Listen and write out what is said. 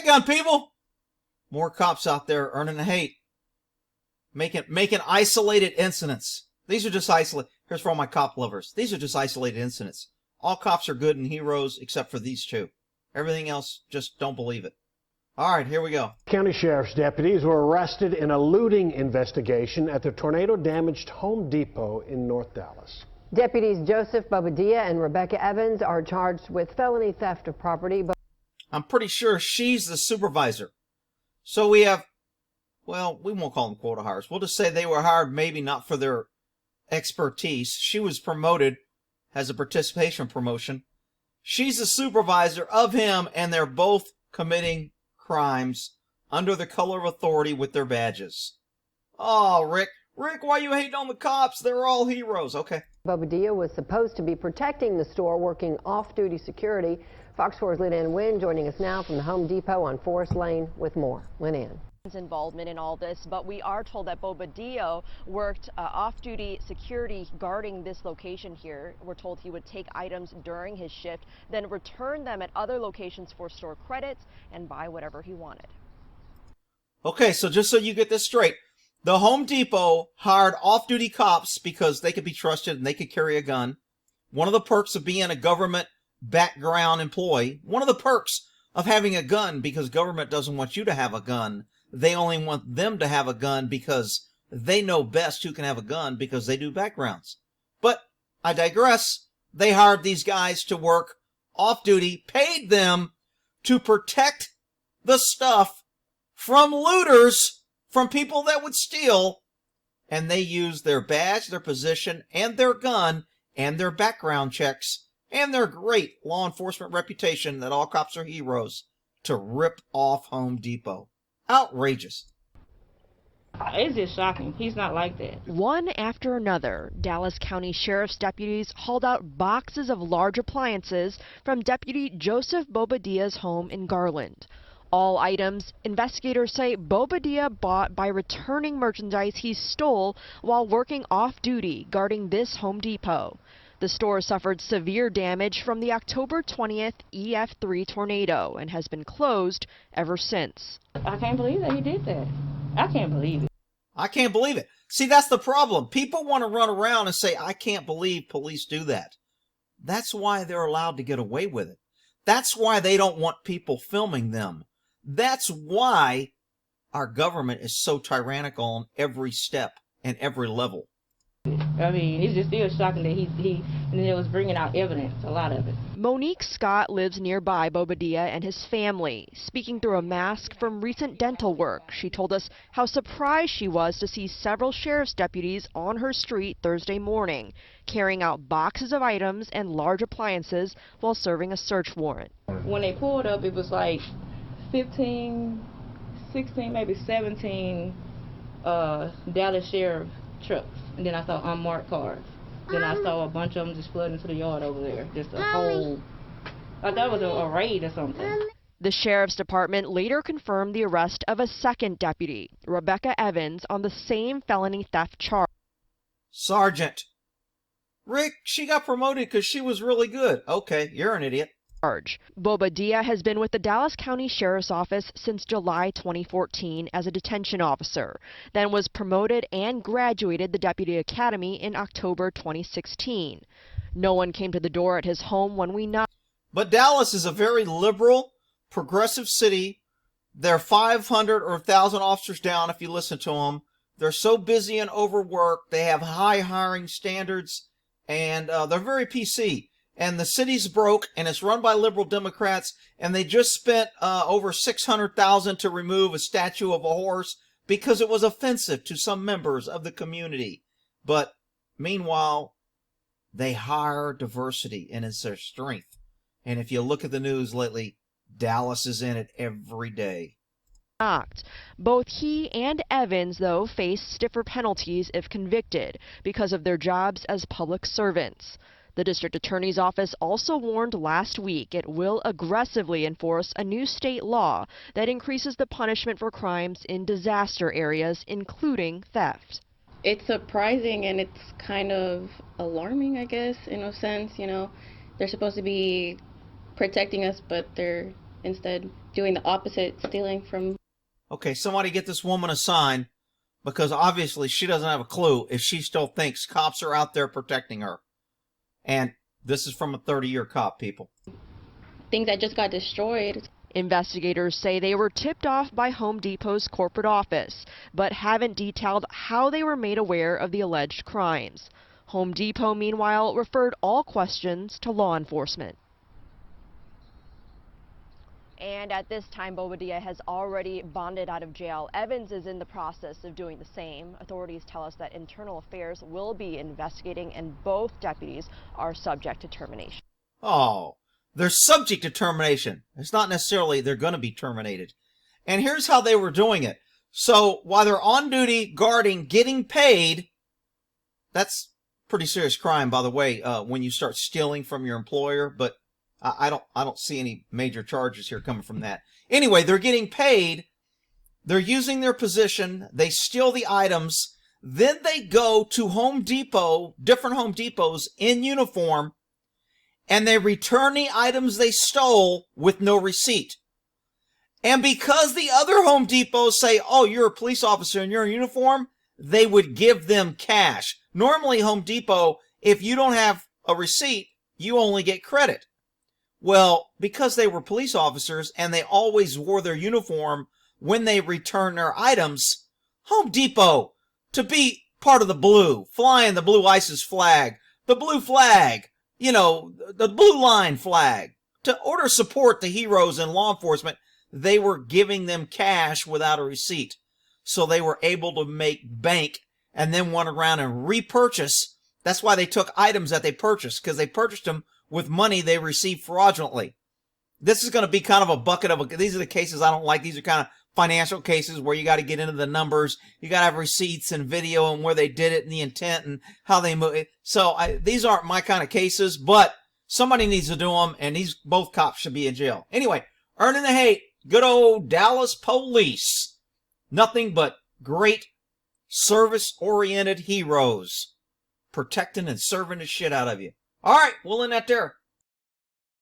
Hey, gun people! More cops out there earning the hate. Making isolated incidents. These are just isolated. Here's for all my cop lovers. These are just isolated incidents. All cops are good and heroes except for these two. Everything else, just don't believe it. All right, here we go. County Sheriff's deputies were arrested in a looting investigation at the tornado-damaged Home Depot in North Dallas. Deputies Joseph Bobadilla and Rebecca Evans are charged with felony theft of property. I'm pretty sure she's the supervisor. So we have, well, we won't call them quota hires. We'll just say they were hired maybe not for their expertise. She was promoted as a participation promotion. She's the supervisor of him, and they're both committing crimes under the color of authority with their badges. Oh, Rick, why you hating on the cops? They're all heroes. Okay. Bobadilla was supposed to be protecting the store, working off-duty security. Fox 4's Lynn Ann Wynn joining us now from the Home Depot on Forest Lane with more. Lynn Ann. Involvement in all this, but we are told that Bobadilla worked off-duty security guarding this location here. We're told he would take items during his shift, then return them at other locations for store credits and buy whatever he wanted. Okay, so just so you get this straight, the Home Depot hired off-duty cops because they could be trusted and they could carry a gun. One of the perks of being a government background employee, one of the perks of having a gun, because government doesn't want you to have a gun. They only want them to have a gun because they know best who can have a gun because they do backgrounds. But I digress. They hired these guys to work off-duty, paid them to protect the stuff from looters, from people that would steal, and they used their badge, their position, and their gun, and their background checks, and their great law enforcement reputation that all cops are heroes to rip off Home Depot. Outrageous. It's just shocking. He's not like that. One after another, Dallas County Sheriff's deputies hauled out boxes of large appliances from Deputy Joseph Bobadilla's home in Garland. All items investigators say Bobadilla bought by returning merchandise he stole while working off-duty guarding this Home Depot. The store suffered severe damage from the October 20th EF3 tornado and has been closed ever since. I can't believe that he did that. I can't believe it. I can't believe it. See, that's the problem. People want to run around and say, I can't believe police do that. That's why they're allowed to get away with it. That's why they don't want people filming them. That's why our government is so tyrannical on every step and every level. I mean, it's just still shocking that he was bringing out evidence, a lot of it. Monique Scott lives nearby Bobadilla and his family. Speaking through a mask from recent dental work, she told us how surprised she was to see several sheriff's deputies on her street Thursday morning, carrying out boxes of items and large appliances while serving a search warrant. When they pulled up, it was like 15, 16, maybe 17 Dallas Sheriff trucks. And then I saw unmarked cars. Then I saw a bunch of them just flooding into the yard over there. Just a whole, I thought it was a raid or something. The sheriff's department later confirmed the arrest of a second deputy, Rebecca Evans, on the same felony theft charge. Sergeant. Rick, she got promoted because she was really good. Okay, you're an idiot. Bobadilla has been with the Dallas County Sheriff's Office since July 2014 as a detention officer, then was promoted and graduated the Deputy Academy in October 2016. No one came to the door at his home when we knocked. But Dallas is a very liberal, progressive city. They're 500 or 1,000 officers down if you listen to them. They're so busy and overworked. They have high hiring standards, and they're very PC. And the city's broke, and it's run by liberal Democrats, and they just spent over $600,000 to remove a statue of a horse because it was offensive to some members of the community. But meanwhile, they hire diversity, and it's their strength. And if you look at the news lately, Dallas is in it every day. Both he and Evans, though, face stiffer penalties if convicted because of their jobs as public servants. The district attorney's office also warned last week it will aggressively enforce a new state law that increases the punishment for crimes in disaster areas, including theft. It's surprising and it's kind of alarming, I guess, in a sense. You know, they're supposed to be protecting us, but they're instead doing the opposite, stealing from. Okay, somebody get this woman a sign, because obviously she doesn't have a clue if she still thinks cops are out there protecting her. And this is from a 30-year cop, people. Things that just got destroyed. Investigators say they were tipped off by Home Depot's corporate office, but haven't detailed how they were made aware of the alleged crimes. Home Depot, meanwhile, referred all questions to law enforcement. And at this time, Bobadilla has already bonded out of jail. Evans is in the process of doing the same. Authorities tell us that Internal Affairs will be investigating, and both deputies are subject to termination. Oh, they're subject to termination. It's not necessarily they're going to be terminated. And here's how they were doing it. So while they're on duty, guarding, getting paid, that's pretty serious crime, by the way, when you start stealing from your employer, but I don't see any major charges here coming from that. Anyway, they're getting paid. They're using their position. They steal the items. Then they go to Home Depot, different Home Depots in uniform, and they return the items they stole with no receipt. And because the other Home Depots say, oh, you're a police officer and you're in uniform, they would give them cash. Normally, Home Depot, if you don't have a receipt, you only get credit. Well, because they were police officers and they always wore their uniform when they returned their items, Home Depot, to be part of the blue, flying the blue ISIS flag, the blue flag, you know, the blue line flag, to order support to heroes in law enforcement, they were giving them cash without a receipt. So they were able to make bank and then went around and repurchase. That's why they took items that they purchased, because they purchased them with money they received fraudulently. This is going to be kind of a bucket of these are the cases I don't like. These are kind of financial cases where you got to get into the numbers. You got to have receipts and video and where they did it and the intent and how they move it. So these aren't my kind of cases, but somebody needs to do them, and these both cops should be in jail. Anyway, earning the hate, good old Dallas police. Nothing but great service-oriented heroes protecting and serving the shit out of you. All right, we'll end that there.